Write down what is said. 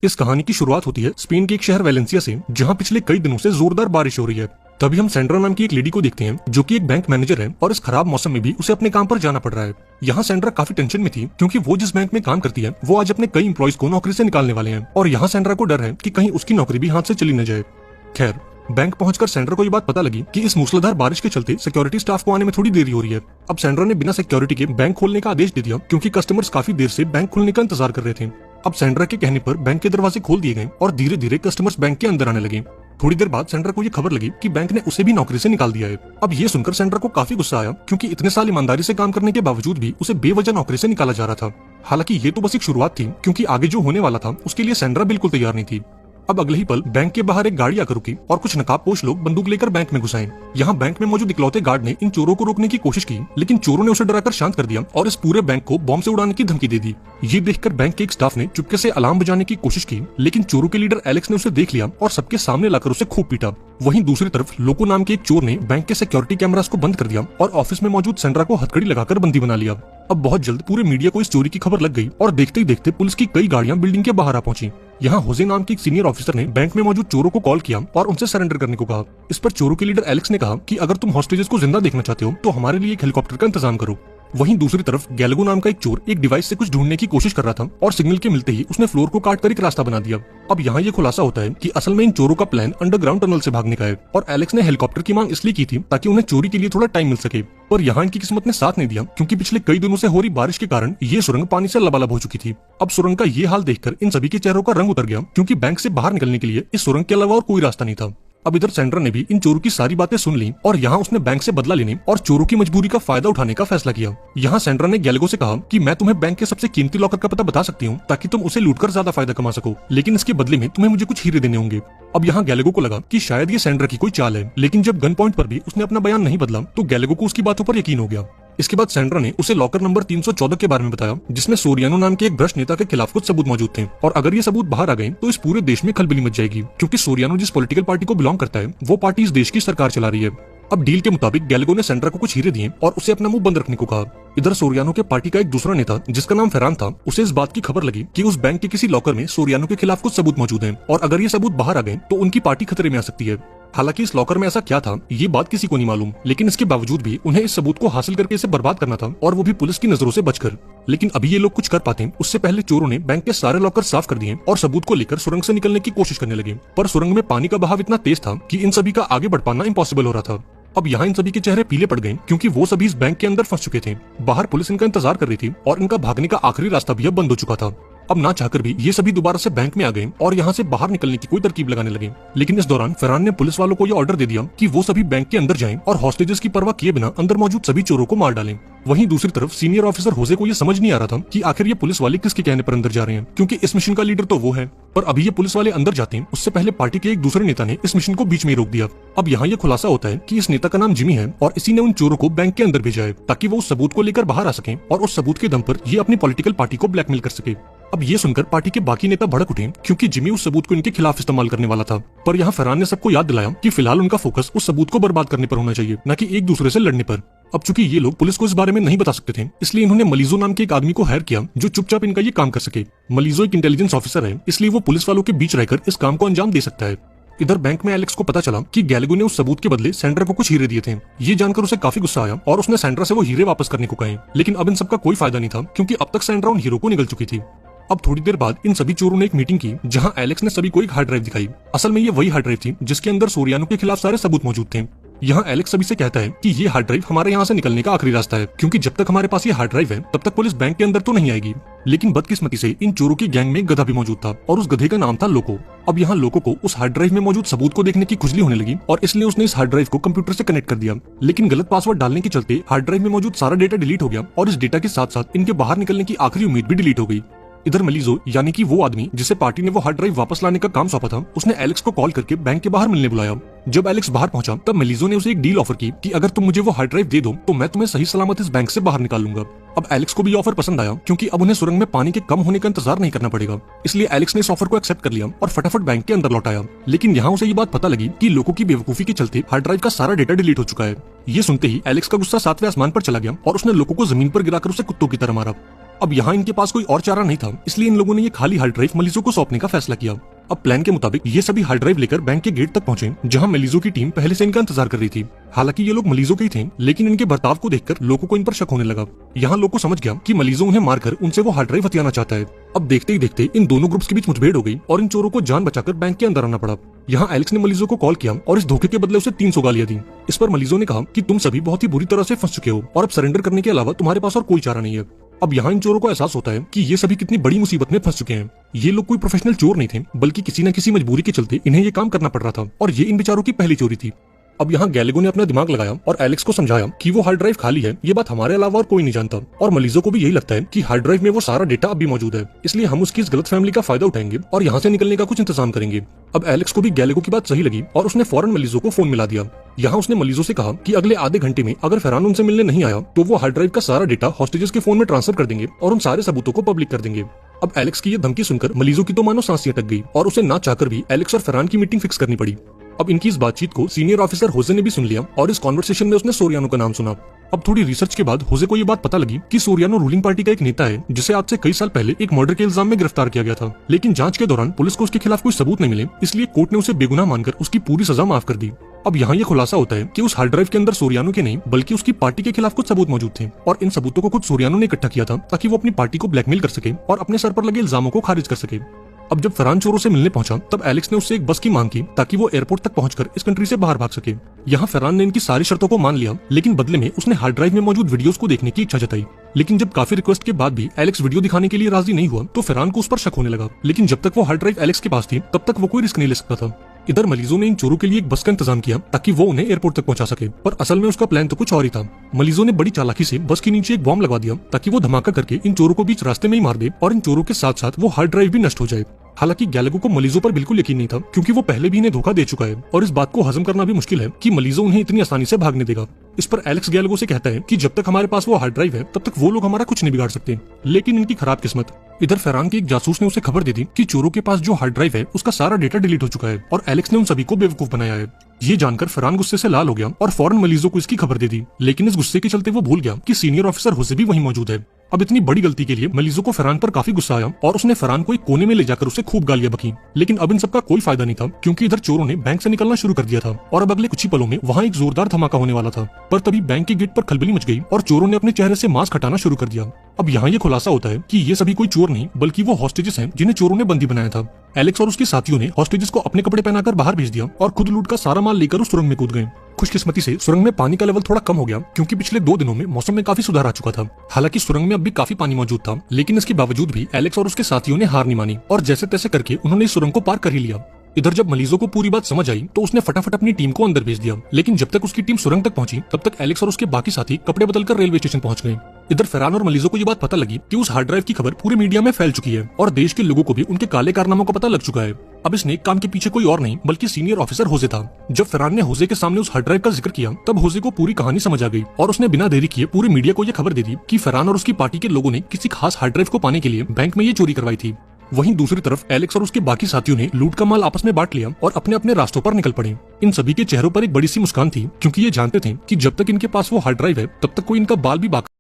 इस कहानी की शुरुआत होती है स्पेन के एक शहर वेलेंसिया से, जहां पिछले कई दिनों से जोरदार बारिश हो रही है। तभी हम सेंड्रा नाम की एक लेडी को देखते हैं जो कि एक बैंक मैनेजर है और इस खराब मौसम में भी उसे अपने काम पर जाना पड़ रहा है। यहाँ सेंड्रा काफी टेंशन में थी क्योंकि वो जिस बैंक में काम करती है वो आज अपने कई एम्प्लॉइज को नौकरी से निकालने वाले हैं और यहाँ सेंड्रा को डर है कि कहीं उसकी नौकरी भी हाथ से चली न जाए। खैर, बैंक पहुंचकर सेंड्रा को ये बात पता लगी कि इस मूसलाधार बारिश के चलते सिक्योरिटी स्टाफ को आने में थोड़ी देरी हो रही है। अब सेंड्रा ने बिना सिक्योरिटी के बैंक खोलने का आदेश दे दिया क्योंकि कस्टमर्स काफी देर से बैंक खुलने का इंतजार कर रहे थे। अब सेंड्रा के कहने पर बैंक के दरवाजे खोल दिए गए और धीरे धीरे कस्टमर्स बैंक के अंदर आने लगे। थोड़ी देर बाद सेंड्रा को ये खबर लगी कि बैंक ने उसे भी नौकरी से निकाल दिया है। अब ये सुनकर सेंड्रा को काफी गुस्सा आया क्योंकि इतने साल ईमानदारी से काम करने के बावजूद भी उसे बेवजह नौकरी से निकाला जा रहा था। हालांकि ये तो बस एक शुरुआत थी क्योंकि आगे जो होने वाला था उसके लिए सेंड्रा बिल्कुल तैयार नहीं थी। अब अगले ही पल बैंक के बाहर एक गाड़ी आकर रुकी और कुछ नकाबपोश लोग बंदूक लेकर बैंक में घुस आए। यहाँ बैंक में मौजूद इकलौते गार्ड ने इन चोरों को रोकने की कोशिश की, लेकिन चोरों ने उसे डराकर शांत कर दिया और इस पूरे बैंक को बॉम्ब से उड़ाने की धमकी दे दी। ये देखकर बैंक के एक स्टाफ ने चुपके से अलार्म बजाने की कोशिश की, लेकिन चोरों के लीडर एलेक्स ने उसे देख लिया और सबके सामने लाकर उसे खूब पीटा। वहीं दूसरी तरफ लोको नाम के एक चोर ने बैंक के सिक्योरिटी कैमरास को बंद कर दिया और ऑफिस में मौजूद सेंड्रा को हथकड़ी लगाकर बंदी बना लिया। अब बहुत जल्द पूरे मीडिया को इस चोरी की खबर लग गई और देखते ही देखते पुलिस की कई गाड़ियां बिल्डिंग के बाहर आ पहुंची। यहाँ होजे नाम के एक सीनियर ऑफिसर ने बैंक में मौजूद चोरों को कॉल किया और उनसे सरेंडर करने को कहा। इस पर चोरों के लीडर एलेक्स ने कहा कि अगर तुम हॉस्टेजेस को जिंदा देखना चाहते हो तो हमारे लिए एक हेलीकॉप्टर का इंतजाम करो। वहीं दूसरी तरफ गैलगो नाम का एक चोर एक डिवाइस से कुछ ढूंढने की कोशिश कर रहा था और सिग्नल के मिलते ही उसने फ्लोर को काट कर एक रास्ता बना दिया। अब यहाँ ये खुलासा होता है कि असल में इन चोरों का प्लान अंडरग्राउंड टनल से भागने का है और एलेक्स ने हेलीकॉप्टर की मांग इसलिए की थी ताकि उन्हें चोरी के लिए थोड़ा टाइम मिल सके। पर यहाँ इनकी किस्मत ने साथ नहीं दिया क्योंकि पिछले कई दिनों से हो रही बारिश के कारण ये सुरंग पानी से लबालब हो चुकी थी। अब सुरंग का ये हाल देखकर इन सभी के चेहरों का रंग उतर गया क्योंकि बैंक से बाहर निकलने के लिए इस सुरंग के अलावा और कोई रास्ता नहीं था। अब इधर सेंड्रा ने भी इन चोरों की सारी बातें सुन ली और यहाँ उसने बैंक से बदला लेने और चोरों की मजबूरी का फायदा उठाने का फैसला किया। यहाँ सेंड्रा ने गैलगो से कहा कि मैं तुम्हें बैंक के सबसे कीमती लॉकर का पता बता सकती हूँ ताकि तुम उसे लूटकर ज्यादा फायदा कमा सको, लेकिन इसके बदले में तुम्हें मुझे कुछ हीरे देने होंगे। अब यहाँ गैलगो को लगा कि शायद ये सेंड्रा की कोई चाल है, लेकिन जब गन पॉइंट पर भी उसने अपना बयान नहीं बदला तो गैलगो को उसकी बातों पर यकीन हो गया। इसके बाद सेंड्रा ने उसे लॉकर नंबर 314 के बारे में बताया जिसमें सोरियानो नाम के एक भ्रष्ट नेता के खिलाफ कुछ सबूत मौजूद थे और अगर ये सबूत बाहर आ गए तो इस पूरे देश में खलबली मच जाएगी क्योंकि सोरियानो जिस पॉलिटिकल पार्टी को बिलोंग करता है वो पार्टी इस देश की सरकार चला रही है। अब डील के मुताबिक गैलगो ने सेंड्रा को कुछ हीरे दिए और उसे अपना मुंह बंद रखने को कहा। इधर सोरियानो के पार्टी का एक दूसरा नेता जिसका नाम फेरान था, उसे इस बात की खबर लगी कि उस बैंक के किसी लॉकर में सोरियानो के खिलाफ कुछ सबूत मौजूद हैं और अगर ये सबूत बाहर आ गए तो उनकी पार्टी खतरे में आ सकती है। हालांकि इस लॉकर में ऐसा क्या था ये बात किसी को नहीं मालूम, लेकिन इसके बावजूद भी उन्हें इस सबूत को हासिल करके इसे बर्बाद करना था और वो भी पुलिस की नजरों से बचकर। लेकिन अभी ये लोग कुछ कर पाते उससे पहले चोरों ने बैंक के सारे लॉकर साफ कर दिए और सबूत को लेकर सुरंग से निकलने की कोशिश करने लगे। पर सुरंग में पानी का बहाव इतना तेज था कि इन सभी का आगे बढ़ पाना इम्पॉसिबल हो रहा था। अब यहाँ इन सभी के चेहरे पीले पड़ गए क्योंकि वो सभी इस बैंक के अंदर फंस चुके थे। बाहर पुलिस इनका इंतजार कर रही थी और इनका भागने का आखिरी रास्ता भी अब बंद हो चुका था। अब ना चाहकर भी ये सभी दोबारा से बैंक में आ गए और यहाँ से बाहर निकलने की कोई तरकीब लगाने लगे। लेकिन इस दौरान फेरान ने पुलिस वालों को ये ऑर्डर दे दिया कि वो सभी बैंक के अंदर जाएं और हॉस्टेजेस की परवाह किए बिना अंदर मौजूद सभी चोरों को मार डालें। वहीं दूसरी तरफ सीनियर ऑफिसर होजे को ये समझ नहीं आ रहा था कि आखिर ये पुलिस वाले किसके कहने पर अंदर जा रहे हैं क्योंकि इस मिशन का लीडर तो वो है। पर अभी ये पुलिस वाले अंदर जाते हैं उससे पहले पार्टी के एक दूसरे नेता ने इस मिशन को बीच में रोक दिया। अब यहाँ ये खुलासा होता है कि इस नेता का नाम जिमी है और इसी ने उन चोरों को बैंक के अंदर भेजा है ताकि वो उस सबूत को लेकर बाहर आ सके और उस सबूत के दम पर ये अपनी पॉलिटिकल पार्टी को ब्लैकमेल कर सके। अब ये सुनकर पार्टी के बाकी नेता भड़क उठे क्योंकि जिमी उस सबूत को इनके खिलाफ इस्तेमाल करने वाला था। पर यहाँ फेरान ने सबको याद दिलाया कि फिलहाल उनका फोकस उस सबूत को बर्बाद करने पर होना चाहिए, न कि एक दूसरे से लड़ने पर। अब चूंकि ये लोग पुलिस को इस बारे में नहीं बता सकते थे इसलिए इन्होंने मलीजो नाम के एक आदमी को हायर किया जो चुपचाप इनका ये काम कर सके। मलीजो एक इंटेलिजेंस ऑफिसर है इसलिए वो पुलिस वालों के बीच रहकर इस काम को अंजाम दे सकता है। इधर बैंक में एलेक्स को पता चला कि गैलगो ने उस सबूत के बदले सेंड्रा को कुछ हीरे दिए थे। ये जानकर उसे काफी गुस्सा आया और उसने सेंड्रा से वो हीरे वापस करने को कहे, लेकिन अब इन सबका कोई फायदा नहीं था क्योंकि अब तक सेंड्रा उन हीरो को निगल चुकी थी। अब थोड़ी देर बाद इन सभी चोरों ने एक मीटिंग की जहां एलेक्स ने सभी को एक हार्ड ड्राइव दिखाई। असल में ये वही हार्ड ड्राइव थी जिसके अंदर सोरियानो के खिलाफ सारे सबूत मौजूद थे। यहाँ एलेक्स सभी से कहता है कि ये हार्ड ड्राइव हमारे यहाँ से निकलने का आखिरी रास्ता है क्योंकि जब तक हमारे पास ये हार्ड ड्राइव है तब तक पुलिस बैंक के अंदर तो नहीं आएगी। लेकिन बदकिस्मती से इन चोरों की गैंग में एक गधा भी मौजूद था और उस गधे का नाम था लोको। अब यहाँ लोको को उस हार्ड ड्राइव में मौजूद सबूत को देखने की खुजली होने लगी और इसलिए उसने इस हार्ड ड्राइव को कंप्यूटर से कनेक्ट कर दिया, लेकिन गलत पासवर्ड डालने के चलते हार्ड ड्राइव में मौजूद सारा डेटा डिलीट हो गया और इस डेटा के साथ साथ इनके बाहर निकलने की आखिरी उम्मीद भी डिलीट हो गई। इधर मलीजो यानी कि वो आदमी जिसे पार्टी ने वो हार्ड ड्राइव वापस लाने का काम सौंपा था, उसने एलेक्स को कॉल करके बैंक के बाहर मिलने बुलाया। जब एलेक्स बाहर पहुंचा तब मलीजो ने उसे एक डील ऑफर की कि अगर तुम मुझे वो हार्ड ड्राइव दे दो तो मैं तुम्हें सही सलामत इस बैंक से बाहर निकाल लूंगा। अब एलेक्स को भी ऑफर पसंद आया क्योंकि अब उन्हें सुरंग में पानी के कम होने का इंतजार नहीं करना पड़ेगा, इसलिए एलेक्स ने इस ऑफर को एक्सेप्ट कर लिया और फटाफट बैंक के अंदर लौट आया। लेकिन यहाँ उसे ये बात पता लगी कि लोगों की बेवकूफी के चलते हार्ड ड्राइव का सारा डेटा डिलीट हो चुका है। ये सुनते ही एलेक्स का गुस्सा 7वें आसमान पर चला गया और उसने लोगों को जमीन पर गिराकर उसे कुत्तों की तरह मारा। अब यहाँ इनके पास कोई और चारा नहीं था, इसलिए इन लोगों ने ये खाली हार्ड ड्राइव मलीजो को सौंपने का फैसला किया। अब प्लान के मुताबिक ये सभी हार्ड ड्राइव लेकर बैंक के गेट तक पहुंचे, जहां मलीजो की टीम पहले से इनका इंतजार कर रही थी। हालांकि ये लोग मलीजो के ही थे, लेकिन इनके बर्ताव को देखकर लोगों को इन पर शक होने लगा। यहाँ लोग को समझ गया कि मलीजो उन्हें मारकर उनसे वो हार्ड ड्राइव हथियाना चाहता है। अब देखते ही देखते इन दोनों ग्रुप्स के बीच मुठभेड़ हो गई और इन चोरों को जान बचाकर बैंक के अंदर आना पड़ा। यहाँ एलेक्स ने मलीजो को कॉल किया और इस धोखे के बदले उसे 300 गालियां दी। इस पर मलीजो ने कहा कि तुम सभी बहुत ही बुरी तरह से फंस चुके हो और अब सरेंडर करने के अलावा तुम्हारे पास और कोई चारा नहीं है। अब यहाँ इन चोरों को एहसास होता है कि ये सभी कितनी बड़ी मुसीबत में फंस चुके हैं। ये लोग कोई प्रोफेशनल चोर नहीं थे, बल्कि किसी न किसी मजबूरी के चलते इन्हें ये काम करना पड़ रहा था और ये इन बेचारों की पहली चोरी थी। अब यहाँ गैलेगो ने अपना दिमाग लगाया और एलेक्स को समझाया कि वो हार्ड ड्राइव खाली है, ये बात हमारे अलावा और कोई नहीं जानता। और मलीजो को भी यही लगता है कि हार्ड ड्राइव में वो सारा डेटा अब भी मौजूद है, इसलिए हम उसकी इस गलत फैमिली का फायदा उठाएंगे और यहाँ से निकलने का कुछ इंतजाम करेंगे। अब एलेक्स को भी गैलेगो की बात सही लगी और उसने फौरन मलीजो को फोन मिला दिया। यहाँ उसने मलीजो से कहा कि अगले आधे घंटे में अगर फरहान उनसे मिलने नहीं आया तो वो हार्ड ड्राइव का सारा डेटा हॉस्टेजेस के फोन में ट्रांसफर कर देंगे और उन सारे सबूतों को पब्लिक कर देंगे। अब एलेक्स की ये धमकी सुनकर मलीजो की तो मानो सांस अटक गई और उसे ना चाहकर भी एलेक्स और फरहान की मीटिंग फिक्स करनी पड़ी। अब इनकी इस बातचीत को सीनियर ऑफिसर होजे ने भी सुन लिया और इस कॉन्वर्सेशन में उसने सोरियानो का नाम सुना। अब थोड़ी रिसर्च के बाद होजे को ये बात पता लगी कि सोरियानो रूलिंग पार्टी का एक नेता है, जिसे आज से कई साल पहले एक मर्डर के इल्जाम में गिरफ्तार किया गया था। लेकिन जांच के दौरान पुलिस को उसके खिलाफ कोई सबूत नहीं मिले, इसलिए कोर्ट ने उसे बेगुनाह मानकर उसकी पूरी सजा माफ कर दी। अब यहाँ ये खुलासा होता है कि उस हार्ड ड्राइव के अंदर सोरियानो के नहीं बल्कि उसकी पार्टी के खिलाफ कुछ सबूत मौजूद थे और इन सबूतों को खुद सोरियानो ने इकट्ठा किया था ताकि वो अपनी पार्टी को ब्लैकमेल कर सके और अपने सर पर लगे इल्जामों को खारिज कर सके। अब जब फरहान चोरों से मिलने पहुंचा तब एलेक्स ने उससे एक बस की मांग की ताकि वो एयरपोर्ट तक पहुंचकर इस कंट्री से बाहर भाग सके। यहाँ फरहान ने इनकी सारी शर्तों को मान लिया, लेकिन बदले में उसने हार्ड ड्राइव में मौजूद वीडियोस को देखने की इच्छा जताई। लेकिन जब काफी रिक्वेस्ट के बाद भी एलेक्स वीडियो दिखाने के लिए राजी नहीं हुआ तो फरहान को उस पर शक होने लगा। लेकिन जब तक वो हार्ड ड्राइव एलेक्स के पास थी तब तक वो कोई रिस्क नहीं ले सकता था। इधर मलीजो ने इन चोरों के लिए एक बस का इंतजाम किया ताकि वो उन्हें एयरपोर्ट तक पहुंचा सके, पर असल में उसका प्लान तो कुछ और ही था। मलीजो ने बड़ी चालाकी से बस के नीचे एक बॉम्ब लगवा दिया ताकि वो धमाका करके इन चोरों को बीच रास्ते में ही मार दे और इन चोरों के साथ साथ वो हार्ड ड्राइव भी नष्ट हो जाए। हालांकि गैलेगो को मलीजो पर बिल्कुल यकीन नहीं था, क्योंकि वो पहले भी इन्हें धोखा दे चुका है और इस बात को हजम करना भी मुश्किल है कि मलीजो उन्हें इतनी आसानी से भागने देगा। इस पर एलेक्स गैलेगो से कहता है कि जब तक हमारे पास वो हार्ड ड्राइव है तब तक वो लोग हमारा कुछ नहीं बिगाड़ सकते। लेकिन इनकी खराब किस्मत, इधर फरहान के एक जासूस ने उसे खबर दे दी कि चोरों के पास जो हार्ड ड्राइव है उसका सारा डेटा डिलीट हो चुका है और एलेक्स ने उन सभी को बेवकूफ बनाया है। ये जानकर फरहान गुस्से से लाल हो गया और फौरन मलीजो को इसकी खबर दे दी, लेकिन इस गुस्से के चलते वो भूल गया कि सीनियर ऑफिसर होजे भी वहीं मौजूद है। अब इतनी बड़ी गलती के लिए मलीजो को फरहान पर काफी गुस्सा आया और उसने फरहान को एक कोने में ले जाकर उसे खूब गालियां बकी। लेकिन अब इन सबका कोई फायदा नहीं था, क्योंकि इधर चोरों ने बैंक से निकलना शुरू कर दिया था और अब अगले कुछ ही पलों में वहाँ एक जोरदार धमाका होने वाला था। पर तभी बैंक के गेट पर खलबली मच गई और चोरों ने अपने चेहरे से मास्क हटाना शुरू कर दिया। अब यहाँ ये खुलासा होता है कि ये सभी कोई चोर नहीं बल्कि वो हॉस्टेजेस हैं जिन्हें चोरों ने बंदी बनाया था। एलेक्स और उसके साथियों ने हॉस्टेजेस को अपने कपड़े पहनाकर बाहर भेज दिया और खुद लूट का सारा माल लेकर उस सुरंग में कूद गए। खुशकिस्मती से सुरंग में पानी का लेवल थोड़ा कम हो गया, क्योंकि पिछले 2 दिनों में मौसम में काफी सुधार आ चुका था। हालांकि सुरंग में अब भी काफी पानी मौजूद था, लेकिन इसके बावजूद भी एलेक्स और उसके साथियों ने हार नहीं मानी और जैसे तैसे करके उन्होंने इस सुरंग को पार कर ही लिया। इधर जब मलीजो को पूरी बात समझ आई तो उसने फटाफट अपनी टीम को अंदर भेज दिया, लेकिन जब तक उसकी टीम सुरंग तक पहुंची तब तक एलेक्स और उसके बाकी साथी कपड़े बदलकर रेलवे स्टेशन पहुंच गए। इधर फरहान और मलीजो को ये बात पता लगी कि उस हार्ड ड्राइव की खबर पूरे मीडिया में फैल चुकी है और देश के लोगों को भी उनके काले कारनामों का पता लग चुका है। अब इस नेक काम के पीछे कोई और नहीं बल्कि सीनियर ऑफिसर होजे था। जब फरहान ने होजे के सामने उस हार्ड ड्राइव का जिक्र किया तब होजे को पूरी कहानी समझ आ गई और उसने बिना देरी किए पूरे मीडिया को ये खबर दे दी कि फरहान और उसकी पार्टी के लोगों ने किसी खास हार्ड ड्राइव को पाने के लिए बैंक में ये चोरी करवाई थी। वहीं दूसरी तरफ एलेक्स और उसके बाकी साथियों ने लूट का माल आपस में बांट लिया और अपने अपने रास्तों पर निकल पड़े। इन सभी के चेहरों पर एक बड़ी सी मुस्कान थी, क्योंकि ये जानते थे कि जब तक इनके पास वो हार्ड ड्राइव है तब तक कोई इनका बाल भी बाकी